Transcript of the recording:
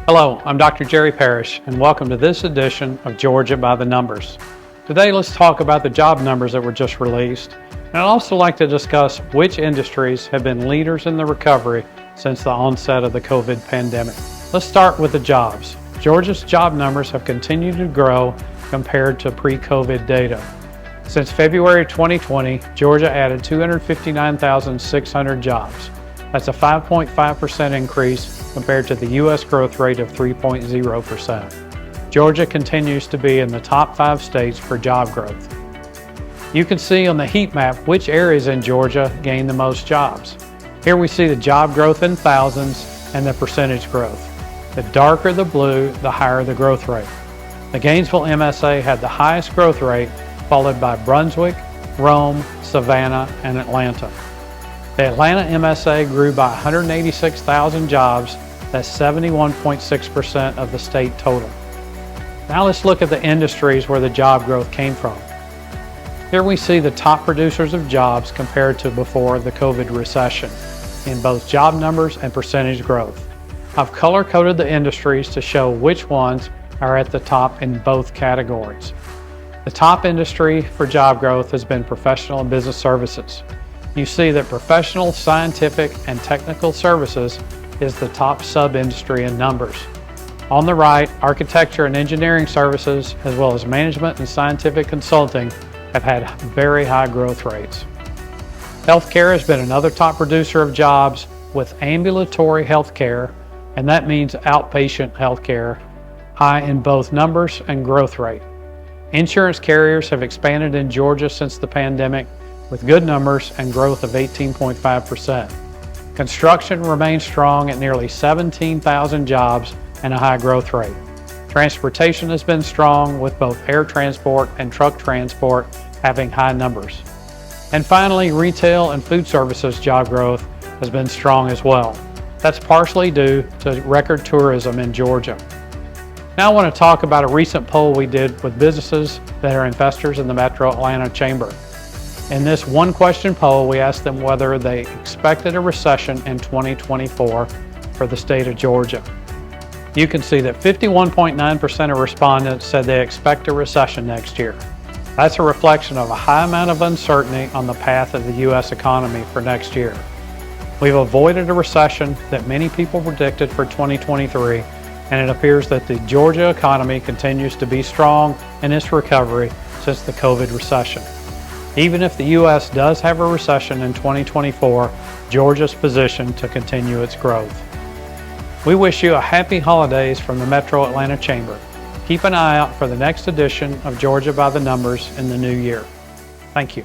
Hello, I'm Dr. Jerry Parrish, and welcome to this edition of Georgia by the Numbers. Today, let's talk about the job numbers that were just released, and I'd also like to discuss which industries have been leaders in the recovery since the onset of the COVID pandemic. Let's start with the jobs. Georgia's job numbers have continued to grow compared to pre-COVID data. Since February 2020, Georgia added 259,600 jobs. That's a 5.5% increase compared to the U.S. growth rate of 3.0%. Georgia continues to be in the top 5 states for job growth. You can see on the heat map which areas in Georgia gained the most jobs. Here we see the job growth in thousands and the percentage growth. The darker the blue, the higher the growth rate. The Gainesville MSA had the highest growth rate, followed by Brunswick, Rome, Savannah, and Atlanta. The Atlanta MSA grew by 186,000 jobs. That's 71.6% of the state total. Now let's look at the industries where the job growth came from. Here we see the top producers of jobs compared to before the COVID recession in both job numbers and percentage growth. I've color-coded the industries to show which ones are at the top in both categories. The top industry for job growth has been professional and business services. You see that professional, scientific, and technical services is the top sub-industry in numbers. On the right, architecture and engineering services, as well as management and scientific consulting, have had very high growth rates. Healthcare has been another top producer of jobs, with ambulatory healthcare, and that means outpatient healthcare, high in both numbers and growth rate. Insurance carriers have expanded in Georgia since the pandemic, with good numbers and growth of 18.5%. Construction remains strong at nearly 17,000 jobs and a high growth rate. Transportation has been strong, with both air transport and truck transport having high numbers. And finally, retail and food services job growth has been strong as well. That's partially due to record tourism in Georgia. Now I want to talk about a recent poll we did with businesses that are investors in the Metro Atlanta Chamber. In this one-question poll, we asked them whether they expected a recession in 2024 for the state of Georgia. You can see that 51.9% of respondents said they expect a recession next year. That's a reflection of a high amount of uncertainty on the path of the U.S. economy for next year. We've avoided a recession that many people predicted for 2023, and it appears that the Georgia economy continues to be strong in its recovery since the COVID recession. Even if the U.S. does have a recession in 2024, Georgia's positioned to continue its growth. We wish you a happy holidays from the Metro Atlanta Chamber. Keep an eye out for the next edition of Georgia by the Numbers in the new year. Thank you.